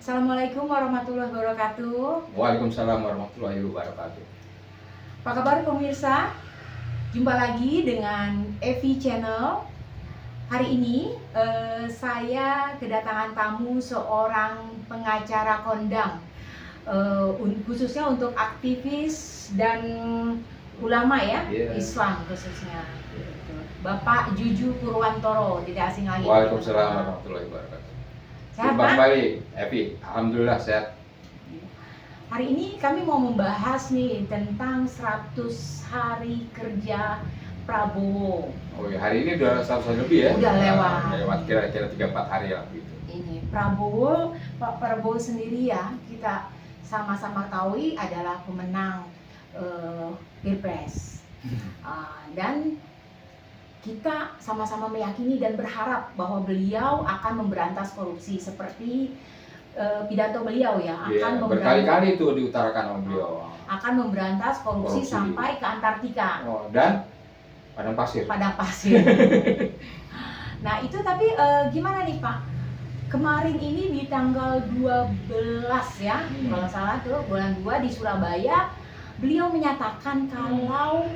Assalamualaikum warahmatullahi wabarakatuh. Waalaikumsalam warahmatullahi wabarakatuh. Apa kabar pemirsa? Jumpa lagi dengan Evi Channel. Hari ini saya kedatangan tamu seorang pengacara kondang, khususnya untuk aktivis dan ulama ya, Islam khususnya. Bapak Juju Purwantoro, tidak asing lagi. Waalaikumsalam warahmatullahi wabarakatuh. Sehat, Jumpa Pak? kembali, Evi. Alhamdulillah sehat. Hari ini kami mau membahas nih tentang 100 hari kerja Prabowo. Oh ya, hari ini udah 100 hari lebih ya? Udah lewat. Lewat kira-kira 3-4 hari lah gitu. Ini Prabowo, Pak Prabowo sendiri ya, kita sama-sama ketahui adalah pemenang Pilpres. Dan kita sama-sama meyakini dan berharap bahwa beliau akan memberantas korupsi seperti pidato beliau ya, akan berkali-kali itu diutarakan oleh beliau. Akan memberantas korupsi sampai ke Antartika. Dan padang pasir. Padang pasir. Nah itu tapi gimana nih Pak? Kemarin ini di tanggal 12 ya, kalau salah tuh bulan 2 di Surabaya, beliau menyatakan kalau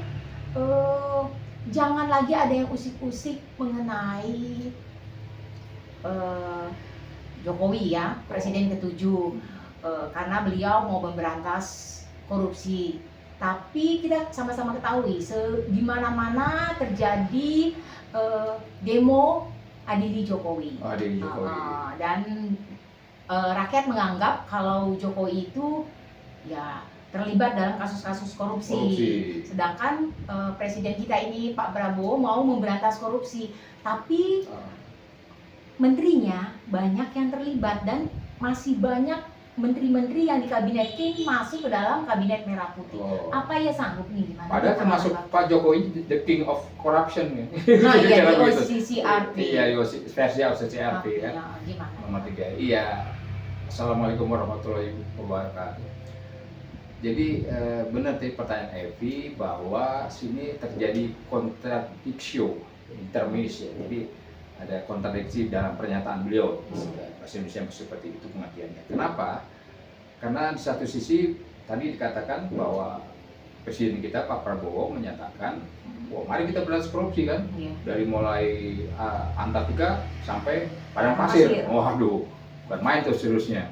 jangan lagi ada yang usik-usik mengenai Jokowi ya, Presiden ke-7, karena beliau mau memberantas korupsi. Tapi kita sama-sama ketahui, di mana-mana terjadi demo adili Jokowi. Dan rakyat menganggap kalau Jokowi itu ya terlibat dalam kasus-kasus korupsi. Sedangkan presiden kita ini Pak Prabowo mau memberantas korupsi, tapi menterinya banyak yang terlibat dan masih banyak menteri-menteri yang di kabinet ini masuk ke dalam kabinet merah putih. Apa ya sanggup nih gimana? Padahal termasuk Pak Jokowi the king of corruption ya. Nah, iya di OCCRP. Iya, versi OCCRP kan. Gimana? Nomor 3. Iya. Assalamualaikum warahmatullahi wabarakatuh. Jadi benar tadi pertanyaan Evi bahwa sini terjadi kontradiksi intermis ya. Jadi ada kontradiksi dalam pernyataan beliau. Bahasa Indonesia seperti itu pengertiannya. Kenapa? Karena di satu sisi tadi dikatakan bahwa Presiden kita Pak Prabowo menyatakan, wah mari kita berantas korupsi kan, dari mulai Antartika sampai padang pasir. Waduh, bukan main tuh seriusnya.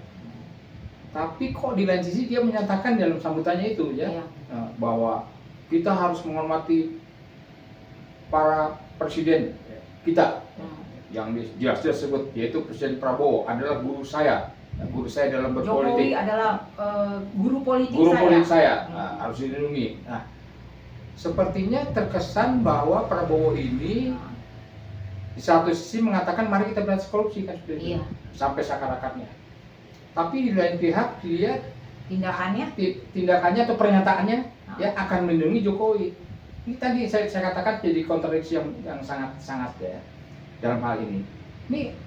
Tapi kok di lain sisi dia menyatakan dalam sambutannya itu ya, bahwa kita harus menghormati para presiden kita yang jelas-jelas sebut, yaitu Presiden Prabowo adalah guru saya. Guru saya dalam berpolitik. Jokowi adalah guru politik saya. Harus dilindungi. Nah, sepertinya terkesan bahwa Prabowo ini di satu sisi mengatakan mari kita berantas korupsi kan seperti itu, sampai sakar-akarnya. Tapi di lain pihak dilihat tindakannya atau pernyataannya ya akan melindungi Jokowi. Ini tadi saya katakan jadi kontradiksi yang sangat ya dalam hal ini. Ini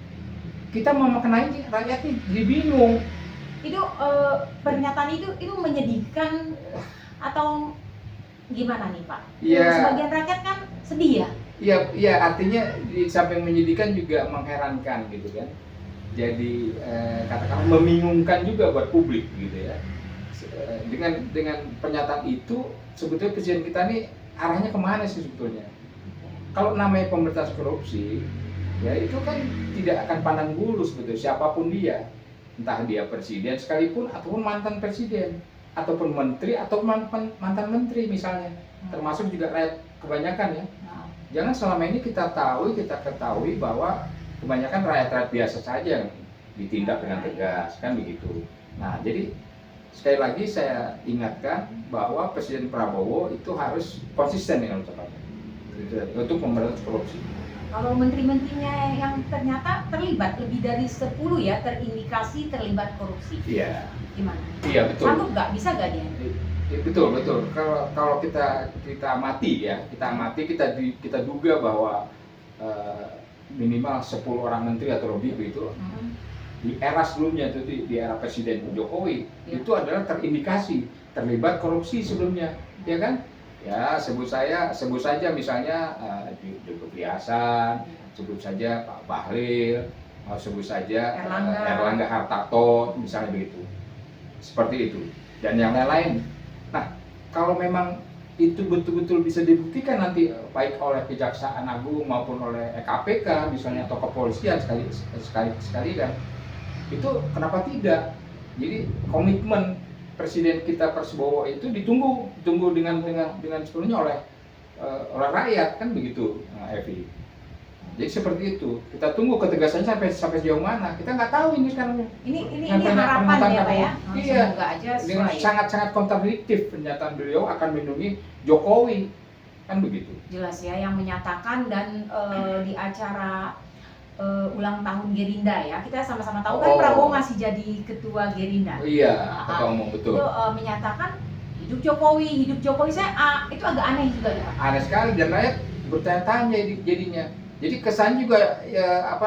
kita mau maknai rakyat ini jadi bingung. Itu pernyataan itu menyedihkan atau gimana nih Pak? Ya, sebagian rakyat kan sedih ya. Iya artinya di samping menyedihkan juga mengherankan gitu kan. Jadi katakanlah membingungkan juga buat publik gitu ya. Dengan pernyataan itu sebetulnya presiden kita nih arahnya kemana sih sebetulnya? Kalau namanya pemberantasan korupsi, ya itu kan tidak akan pandang bulu sebetulnya siapapun dia, entah dia presiden sekalipun ataupun mantan presiden, ataupun menteri atau mantan menteri misalnya, termasuk juga rakyat kebanyakan ya. Jangan selama ini kita ketahui bahwa kebanyakan rakyat biasa saja yang ditindak dengan tegas kan begitu. Nah jadi sekali lagi saya ingatkan bahwa Presiden Prabowo itu harus konsisten dengan ucapannya untuk memberantas korupsi. Kalau menteri-menterinya yang ternyata terlibat lebih dari 10 ya terindikasi terlibat korupsi. Iya. Gimana? Iya betul. Sanggup nggak? Bisa nggak dia? Betul. Kalau kita amati ya, kita duga bahwa minimal 10 orang menteri atau lebih begitu. Di era sebelumnya itu di era Presiden Jokowi itu adalah terindikasi terlibat korupsi sebelumnya, ya kan? Ya sebut saja misalnya Zulkifli Hasan, sebut saja Pak Bahlil, mau sebut saja Erlangga. Erlangga Hartarto misalnya begitu, seperti itu dan yang lain-lain. Nah, kalau memang itu betul-betul bisa dibuktikan nanti baik oleh Kejaksaan Agung maupun oleh KPK misalnya atau kepolisian sekali kan, itu kenapa tidak? Jadi komitmen Presiden kita Prabowo itu ditunggu dengan sepenuhnya oleh rakyat kan begitu, Evi. Jadi seperti itu, kita tunggu ketegasannya sampai sejauh mana. Kita nggak tahu ini sekarang. Ini harapan ya Pak ya. Iya. Semoga aja Dengan sesuai. sangat kontradiktif pernyataan beliau akan melindungi Jokowi, kan begitu. Jelas ya, yang menyatakan dan di acara ulang tahun Gerindra ya, kita sama-sama tahu kan Prabowo masih jadi ketua Gerindra. Iya, ketua umum betul. Itu menyatakan hidup Jokowi. Saya itu agak aneh juga ya. Aneh sekali dan rakyat bertanya-tanya jadinya. Jadi kesan juga ya,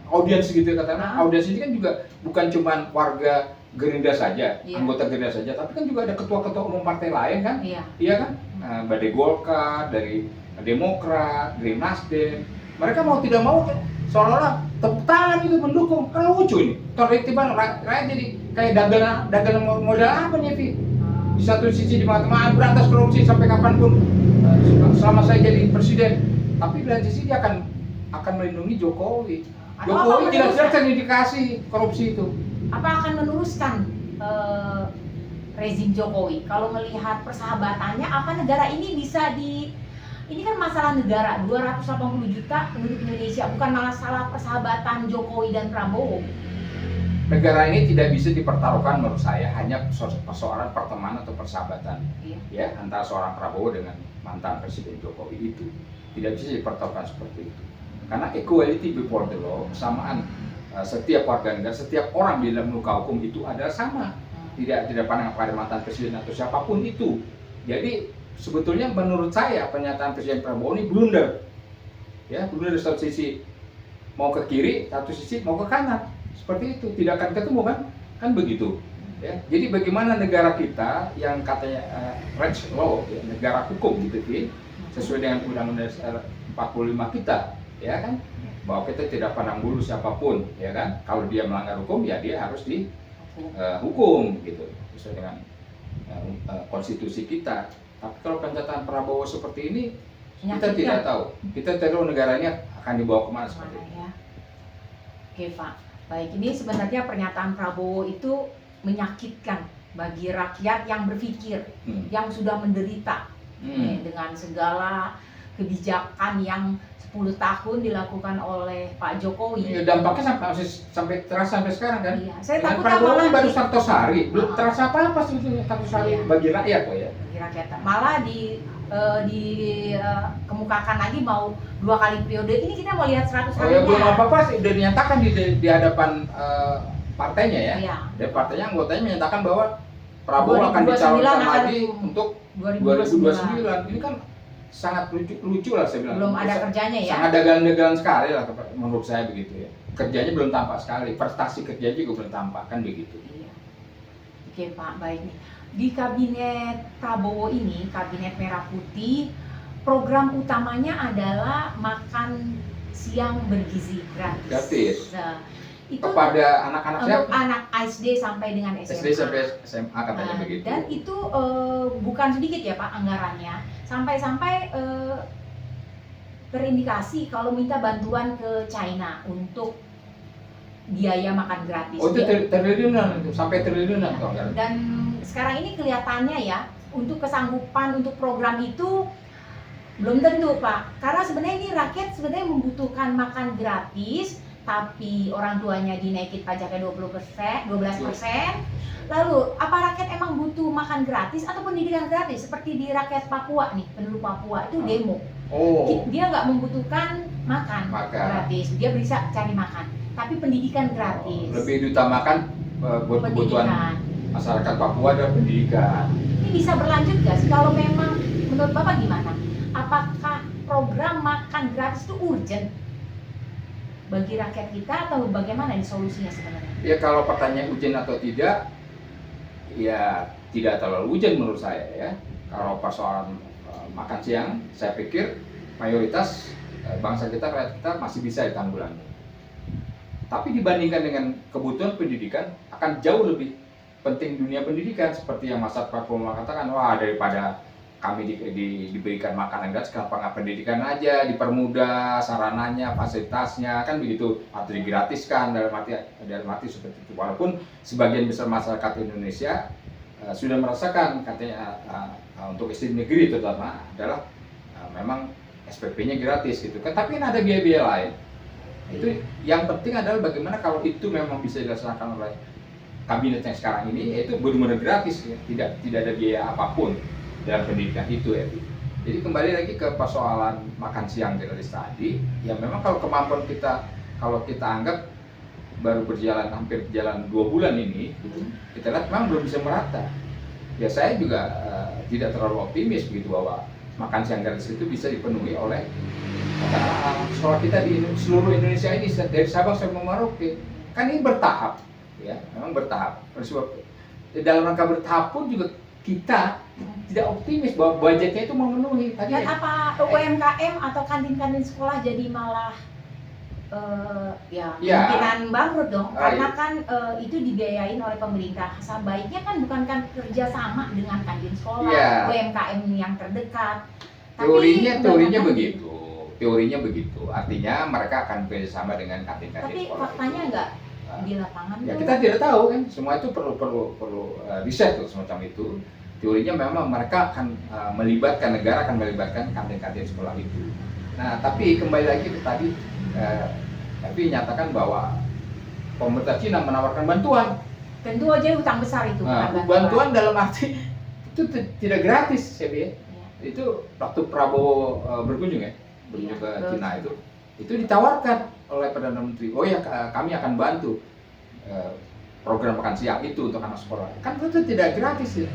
audiens gitu katanya. Audiens ini kan juga bukan cuma warga Gerindra saja, anggota Gerindra saja, tapi kan juga ada ketua-ketua umum partai lain kan? Iya kan? Dari Golkar, dari Demokrat, dari Nasdem. Mereka mau tidak mau seolah-olah tepuk tangan itu mendukung. Kan lucu ini. Tiba-tiba rakyat jadi kayak dagangan modal apa nih, Vi? Di satu sisi dimana berantas korupsi sampai kapanpun selama saya jadi presiden. Tapi di lain sisi dia akan melindungi Jokowi. Jokowi jelas-jelas terindikasi korupsi itu. Apa akan meneruskan rezim Jokowi? Kalau melihat persahabatannya, apa negara ini bisa ini kan masalah negara, 280 juta penduduk Indonesia, bukan masalah persahabatan Jokowi dan Prabowo. Negara ini tidak bisa dipertaruhkan menurut saya hanya persoalan pertemanan atau persahabatan ya antara seorang Prabowo dengan mantan Presiden Jokowi itu. Tidak bisa dipertaruhkan seperti itu. Karena equality before the law, kesamaan setiap warga negara, setiap orang di dalam muka hukum itu adalah sama. Tidak pandang pada mantan presiden atau siapapun itu. Jadi sebetulnya menurut saya pernyataan Presiden Prabowo ini blunder. Ya, blunder di satu sisi mau ke kiri, satu sisi mau ke kanan. Seperti itu, tidak akan ketemu kan? Kan begitu. Ya. Jadi bagaimana negara kita yang katanya rich law, ya, negara hukum gitu, sesuai dengan Undang-Undang 45 kita, ya kan, bahwa kita tidak pandang bulu siapapun, ya kan, kalau dia melanggar hukum ya dia harus dihukum gitu, sesuai dengan konstitusi kita. Tapi kalau pernyataan Prabowo seperti ini, kita tidak tahu, negara ini akan dibawa kemana seperti itu. Ya. Oke Pak, baik, ini sebenarnya pernyataan Prabowo itu menyakitkan bagi rakyat yang berpikir, yang sudah menderita. Dengan segala kebijakan yang 10 tahun dilakukan oleh Pak Jokowi. Dampaknya sampai terasa sampai sekarang kan? Iya, saya takut malah baru 100 hari, belum terasa apa-apa sebetulnya 100 hari bagi rakyat kok ya. Bagi rakyat. Malah dikemukakan lagi mau 2 kali periode. Ini kita mau lihat 100 hari. Belum apa-apa sih, udah dinyatakan di hadapan partainya ya. Iya. Dan partainya anggotanya menyatakan bahwa Prabowo akan dicalonkan lagi untuk 2029. Ini kan sangat lucu lah saya bilang. Belum ada kerjanya ya. Sangat dagelan sekali lah menurut saya begitu ya. Kerjanya belum tampak sekali, prestasi kerjanya juga belum tampak kan begitu. Iya. Oke Pak, baik nih. Di kabinet Prabowo ini, kabinet Merah Putih, program utamanya adalah makan siang bergizi gratis. Nah, itu kepada anak-anak siapa? Untuk anak SD sampai dengan SMA. SD sampai SMA katanya begitu. Dan itu bukan sedikit ya Pak anggarannya. Sampai-sampai terindikasi kalau minta bantuan ke China untuk biaya makan gratis. Oh itu triliunan itu, sampai triliunan tuh anggaran. Dan sekarang ini kelihatannya ya untuk kesanggupan untuk program itu belum tentu Pak. Karena sebenarnya ini rakyat sebenarnya membutuhkan makan gratis. Tapi orang tuanya dinaikin pajaknya 12%. Lalu apa rakyat emang butuh makan gratis atau pendidikan gratis? Seperti di rakyat Papua nih, penduduk Papua itu demo. Dia nggak membutuhkan makan gratis, dia bisa cari makan. Tapi pendidikan gratis. Lebih diutamakan buat kebutuhan masyarakat Papua adalah pendidikan. Ini bisa berlanjut nggak sih? Kalau memang menurut Bapak gimana? Apakah program makan gratis itu urgent bagi rakyat kita atau bagaimana ini solusinya sebenarnya? Ya kalau pertanyaan urgent atau tidak, ya tidak terlalu urgent menurut saya ya. Kalau persoalan makan siang, saya pikir mayoritas bangsa kita, rakyat kita masih bisa ditanggulangi. Tapi dibandingkan dengan kebutuhan pendidikan akan jauh lebih penting dunia pendidikan, seperti yang Mas Prabowo katakan, wah daripada kami diberikan makanan gratis, kenapa nggak pendidikan aja, dipermudah sarananya, fasilitasnya, kan begitu, atau digratiskan dalam arti seperti itu. Walaupun sebagian besar masyarakat Indonesia sudah merasakan, katanya untuk SD negeri terutama adalah memang SPP-nya gratis gitu kan, tapi kan ada biaya-biaya lain. Itu yang penting adalah bagaimana kalau itu memang bisa dilaksanakan oleh kabinet yang sekarang ini, yaitu benar-benar gratis ya, tidak ada biaya apapun dalam pendidikan itu ya. Jadi kembali lagi ke persoalan makan siang gratis tadi, ya memang kalau kemampuan kita, kalau kita anggap baru hampir berjalan 2 bulan ini, kita lihat memang belum bisa merata. Ya saya juga tidak terlalu optimis begitu bahwa makan siang gratis itu bisa dipenuhi oleh sekolah kita di seluruh Indonesia ini, dari Sabang sampai Merauke. Kan ini bertahap, ya, memang bertahap. Dalam rangka bertahap pun juga kita tidak optimis bahwa budgetnya itu memenuhi. Dan apa UMKM atau kantin-kantin sekolah jadi malah kemungkinan bangkrut dong, karena kan itu dibiayain oleh pemerintah. Sebaiknya kan bukan kerja sama dengan kantin sekolah, UMKM yang terdekat. Teorinya begitu. Teorinya begitu, artinya mereka akan bekerjasama dengan kantin-kantin tapi sekolah. Tapi faktanya enggak di lapangan. Ya kita tidak tahu kan, semua itu perlu riset tuh semacam itu. Teorinya memang mereka akan negara akan melibatkan kantin-kantin sekolah itu. Nah, tapi kembali lagi ke tadi, tapi nyatakan bahwa pemerintah Cina menawarkan bantuan. Tentu aja utang besar itu. Bantuan dalam arti itu tidak gratis, ya. Itu waktu Prabowo berkunjung ke Cina itu ditawarkan oleh Perdana Menteri, oh ya kami akan bantu program makan siang itu untuk anak sekolah. Kan itu tidak gratis ya.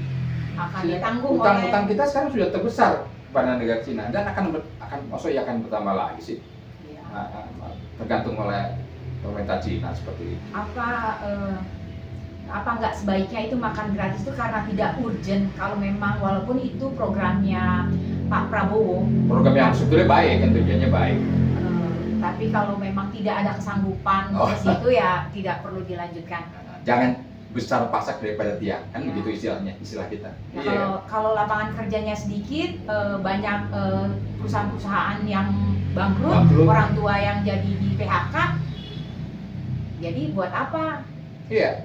Akan ditanggung utang kita sekarang sudah terbesar pada negara Cina dan akan bertambah lagi sih. Ya. Tergantung oleh pemerintah Cina seperti itu. Apa nggak sebaiknya itu makan gratis itu karena tidak urgent, kalau memang walaupun itu programnya Pak Prabowo, program yang sebetulnya baik kan, tujuannya baik, tapi kalau memang tidak ada kesanggupan ke situ ya tidak perlu dilanjutkan. Jangan besar pasak daripada tiang kan, begitu istilah kita. Nah, kalau lapangan kerjanya sedikit, banyak perusahaan-perusahaan yang bangkrut, orang tua yang jadi di PHK, jadi buat apa?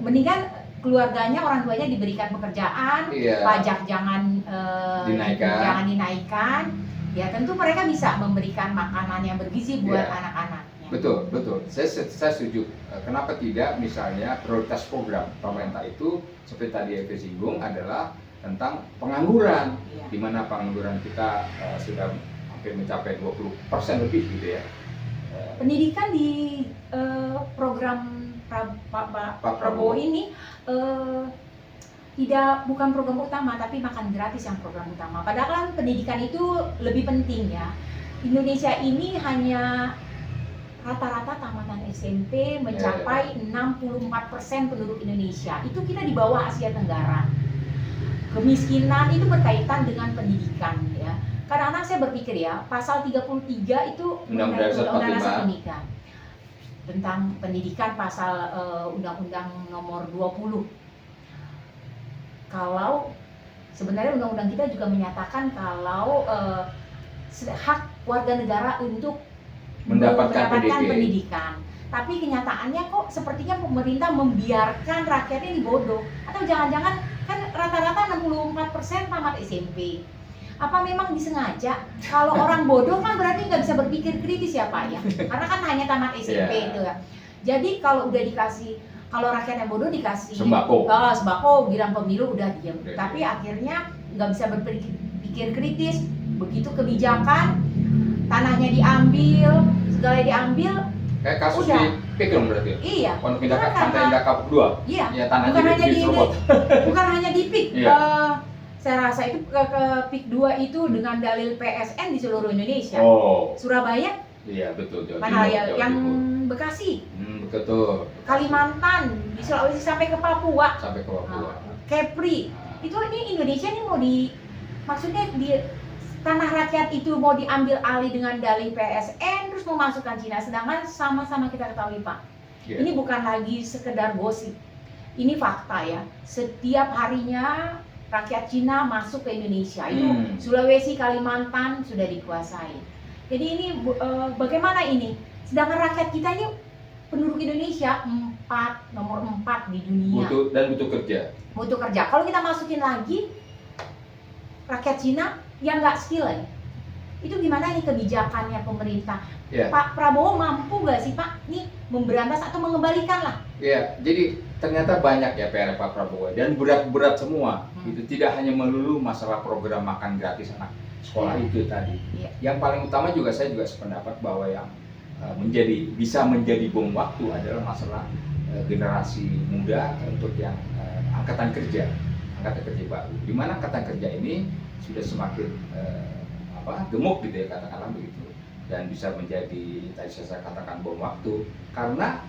Mendingan keluarganya, orang tuanya diberikan pekerjaan, pajak jangan dinaikkan. Ya tentu mereka bisa memberikan makanan yang bergizi buat anak-anaknya. Betul. Saya setuju. Kenapa tidak? Misalnya prioritas program pemerintah itu seperti tadi Evi singgung adalah tentang pengangguran, di mana pengangguran kita sudah hampir mencapai 20% lebih gitu ya. Pendidikan di program Pak Prabowo ini bukan program utama, tapi makan gratis yang program utama. Padahal kan pendidikan itu lebih penting ya. Indonesia ini hanya rata-rata tamatan SMP mencapai 64% penduduk Indonesia. Itu kita di bawah Asia Tenggara. Kemiskinan itu berkaitan dengan pendidikan ya. Kadang-kadang saya berpikir ya, pasal 33 itu Undang-Undang Dasar Pendidikan. Tentang pendidikan, pasal Undang-Undang nomor 20. Kalau sebenarnya undang-undang kita juga menyatakan kalau hak warga negara untuk mendapatkan pendidikan. Tapi kenyataannya kok sepertinya pemerintah membiarkan rakyatnya dibodoh. Atau jangan-jangan kan rata-rata 64% tamat SMP. Apa memang disengaja? Kalau orang bodoh kan berarti nggak bisa berpikir kritis ya Pak ya, karena kan hanya tamat SMP itu ya. Jadi kalau udah kalau rakyat yang bodoh dikasih sembako, bilang pemilu udah diam. Tapi akhirnya nggak bisa berpikir kritis. Begitu kebijakan, tanahnya diambil, segala diambil. Kayak kasus di PIK dong berarti. Iya. Untuk pindah ke Pantai Indah Kapuk 2. Iya. Ya, tanahnya bukan hanya di PIK. Saya rasa itu ke PIK 2 itu dengan dalil PSN di seluruh Indonesia. Surabaya? Iya, betul. Mana ya? Yang Bekasi? Betul. Kalimantan, di Sulawesi sampai ke Papua. Kepri. Itu ini Indonesia ini maksudnya di tanah rakyat itu mau diambil alih dengan dalih PSN terus memasukkan Cina, sedangkan sama-sama kita ketahui Pak, Yeah. Ini bukan lagi sekedar gosip. Ini fakta ya. Setiap harinya rakyat Cina masuk ke Indonesia. Itu Sulawesi, Kalimantan sudah dikuasai. Jadi ini bagaimana ini? Sedangkan rakyat kita ini penduduk Indonesia nomor 4 di dunia. Butuh kerja. Butuh kerja. Kalau kita masukin lagi rakyat Cina yang nggak skill ya. Itu gimana nih kebijakannya pemerintah? Yeah. Pak Prabowo mampu nggak sih Pak nih memberantas atau mengembalikan lah? Ya, jadi ternyata banyak ya PR Pak Prabowo dan berat-berat semua. Itu tidak hanya melulu masalah program makan gratis anak sekolah itu tadi. Yang paling utama juga saya juga sependapat bahwa yang bisa menjadi bom waktu adalah masalah generasi muda untuk yang angkatan kerja baru. Di mana angkatan kerja ini sudah semakin gemuk gitu ya, katakanlah begitu, dan bisa menjadi tadi saya katakan bom waktu karena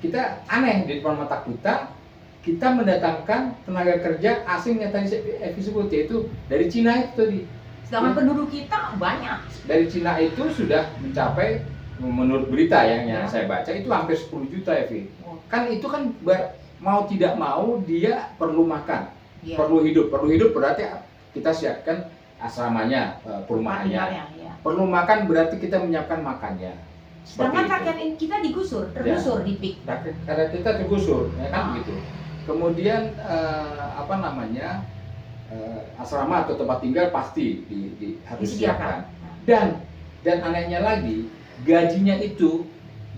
kita aneh di depan mata kita mendatangkan tenaga kerja asing yang tadi Evi sebut, yaitu dari Cina itu tadi. Sedangkan penduduk kita banyak. Dari Cina itu sudah mencapai, menurut berita yang saya baca itu hampir 10 juta Evi. Kan itu kan mau tidak mau dia perlu makan, perlu hidup berarti kita siapkan asramanya, perumahannya. Perlu makan berarti kita menyiapkan makannya. Sedangkan rakyat kita tergusur di PIK. Rakyat kita tergusur, ya kan begitu. Kemudian asrama atau tempat tinggal pasti harus disiapkan. Dan anehnya lagi, gajinya itu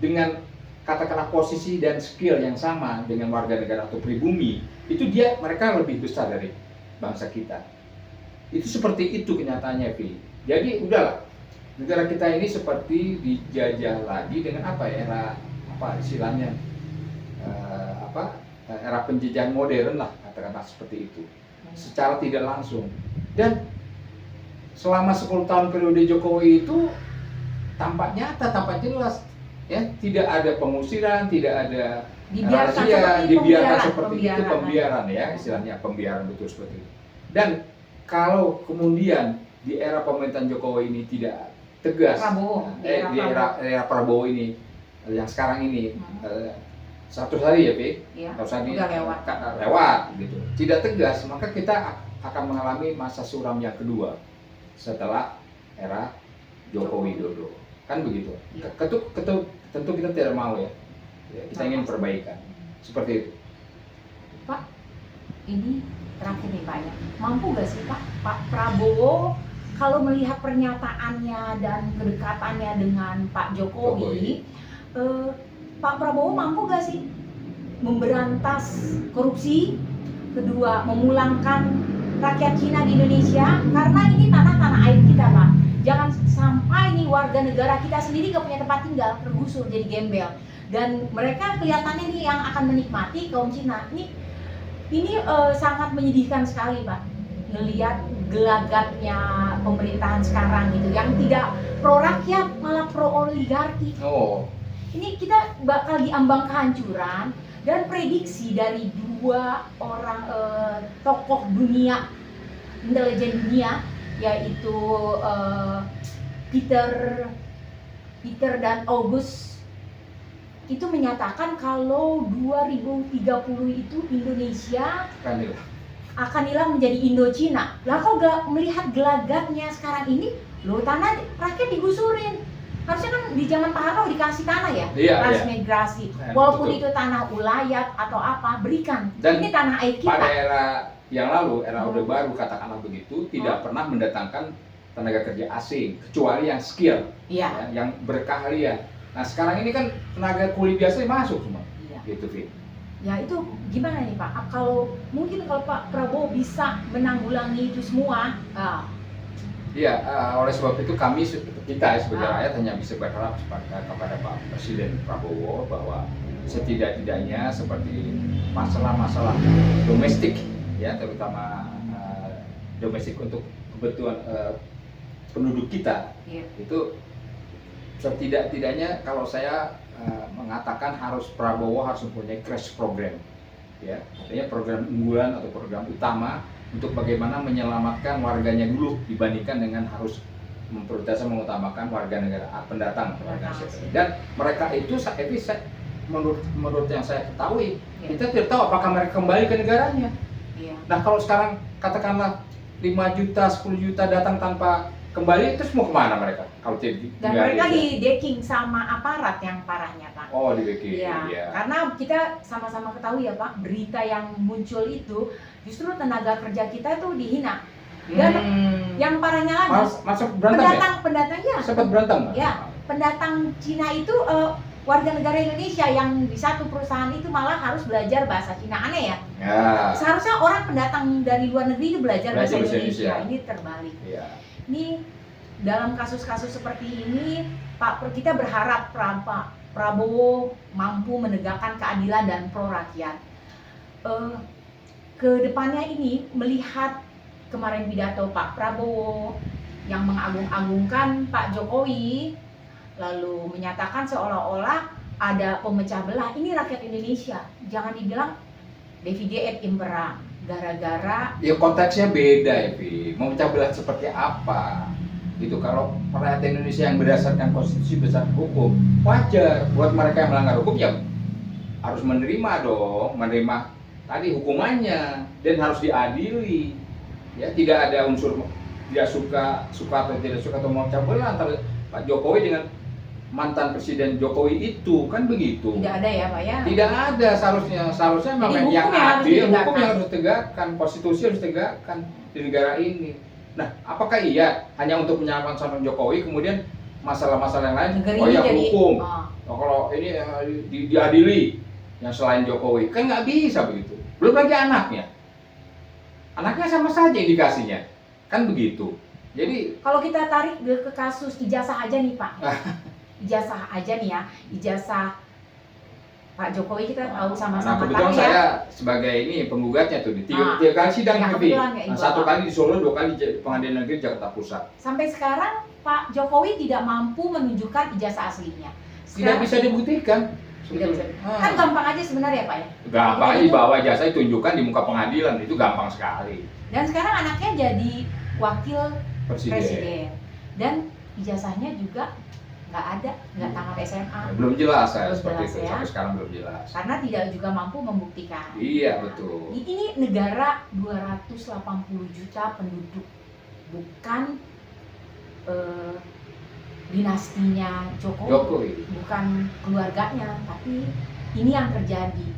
dengan katakanlah posisi dan skill yang sama dengan warga negara atau pribumi, itu mereka lebih besar dari bangsa kita. Itu seperti itu kenyataannya, Vi. Jadi udahlah, negara kita ini seperti dijajah lagi dengan istilahnya era penjajahan modern lah, katakanlah seperti itu, secara tidak langsung. Dan selama 10 tahun periode Jokowi itu tampak nyata, tampak jelas ya, tidak ada pengusiran, tidak ada dibiarkan seperti itu, pembiaran ya, istilahnya pembiaran betul seperti itu. Dan kalau kemudian di era pemerintahan Jokowi ini tidak tegas, di era Prabowo ini yang sekarang ini 100 hari ya, Pi? 100 hari lewat gitu. Tidak tegas, maka kita akan mengalami masa suram yang kedua setelah era Joko Widodo. Kan begitu. Tentu kita tidak mau ya. Kita ingin perbaikan. Seperti itu. Pak, ini terakhir nih Pak ya. Mampu gak sih Pak Prabowo kalau melihat pernyataannya dan kedekatannya dengan Pak Jokowi. Pak Prabowo mampu gak sih memberantas korupsi, kedua memulangkan rakyat Cina di Indonesia, karena ini tanah air kita Pak. Jangan sampai nih warga negara kita sendiri gak punya tempat tinggal, tergusur jadi gembel, dan mereka kelihatannya nih yang akan menikmati kaum Cina. Ini sangat menyedihkan sekali Pak, ngelihat gelagatnya pemerintahan sekarang gitu, yang tidak pro rakyat malah pro oligarki. Ini kita bakal diambang kehancuran, dan prediksi dari dua orang tokoh dunia, intelijen dunia, yaitu Peter dan August, itu menyatakan kalau 2030 itu Indonesia akan hilang menjadi Indochina. Lah kok melihat gelagatnya sekarang ini, tanah rakyat digusurin. Harusnya kan di zaman Pak Harto dikasih tanah ya, transmigrasi. Walaupun betul. Itu tanah ulayat atau apa, berikan. Dan ini tanah air kita. Pada era yang lalu, era Orde Baru katakanlah begitu, tidak pernah mendatangkan tenaga kerja asing kecuali yang skill, yang berkeahlian. Nah sekarang ini kan tenaga kuli biasa masuk semua, gitu Fit. Ya itu gimana nih Pak? Kalau Pak Prabowo bisa menanggulangi itu semua. Oleh sebab itu kita sebagai rakyat hanya bisa berharap kepada Pak Presiden Prabowo bahwa setidak-tidaknya seperti masalah-masalah domestik ya, terutama domestik untuk kebutuhan penduduk kita, itu setidak-tidaknya kalau saya mengatakan Prabowo harus mempunyai crash program, ya, artinya program unggulan atau program utama untuk bagaimana menyelamatkan warganya dulu dibandingkan dengan harus mengutamakan warga negara pendatang. Dan mereka itu menurut yang saya ketahui, Ya. kita tidak tahu apakah mereka kembali ke negaranya. Iya. Nah kalau sekarang katakanlah 5 juta, 10 juta datang tanpa kembali, terus mau kemana mereka? Kalau tidak Dan mereka di decking sama aparat yang parahnya, Pak. Oh, di BK. Iya, Ya. karena kita sama-sama ketahui ya Pak, berita yang muncul itu justru tenaga kerja kita tuh dihina. Dan yang parahnya lagi, Masuk berantem pendatang ya, Sempat berantem nggak? ya, pendatang Cina itu warga negara Indonesia yang di satu perusahaan itu malah harus belajar bahasa Cina. Aneh ya? Ya. Seharusnya orang pendatang dari luar negeri itu belajar bahasa Belajar bahasa Indonesia. Indonesia. Ini terbalik. Iya. Ini dalam kasus-kasus seperti ini, kita berharap Prabowo mampu menegakkan keadilan dan pro rakyat. Kedepannya ini melihat kemarin pidato Pak Prabowo yang mengagung-agungkan Pak Jokowi, lalu menyatakan seolah-olah ada pemecah belah. Ini rakyat Indonesia, jangan dibilang divide et impera, gara-gara Ya konteksnya beda ya, Pi. Mau pecah belah seperti apa? Gitu. Kalau rakyat Indonesia yang berdasarkan konstitusi berdasarkan hukum, wajar. Buat mereka yang melanggar hukum ya harus menerima dong, menerima tadi hukumannya dan harus diadili. Ya, tidak ada unsur tidak suka atau tidak suka atau mau pecah belah antara Pak Jokowi dengan mantan Presiden Jokowi itu, kan begitu. tidak ada ya Pak ya. Tidak ada, seharusnya memang Jadi yang hukum yang harus adil, ditegakkan. hukum yang harus ditegakkan, konstitusi harus ditegakkan di negara ini. Nah, apakah iya hanya untuk menyelamatkan seorang Jokowi, kemudian masalah-masalah yang lain, Negara oh ini ya jadi hukum, oh, kalau ini diadili yang selain Jokowi, kan nggak bisa begitu. Belum lagi anaknya sama saja indikasinya, kan begitu. Jadi kalau kita tarik ke kasus ijazah aja nih Pak, ijazah aja nih ya, ijazah Pak Jokowi kita tahu sama-sama kebetulan tahu ya. saya sebagai ini penggugatnya tuh di tiga Nah, kali sidang ya, lebih. kebetulan ya, Ibu Satu apa? kali di Solo, 2 kali di Pengadilan Negeri Jakarta Pusat. Sampai sekarang Pak Jokowi tidak mampu menunjukkan ijazah aslinya. Tidak bisa dibuktikan. Tidak bisa. Kan gampang aja sebenarnya Pak ya. Gampang aja Gitu. bawa jasa ditunjukkan di muka pengadilan, itu gampang sekali. Dan sekarang anaknya jadi wakil Presiden. presiden. Dan ijazahnya juga nggak ada, nggak tamat SMA. Belum jelas saya Belum seperti jelas itu, ya. sampai sekarang belum jelas. Karena tidak juga mampu membuktikan. Iya, betul. Ini negara 280 juta penduduk, bukan dinastinya Jokowi, Jokowi. bukan keluarganya, tapi ini yang terjadi.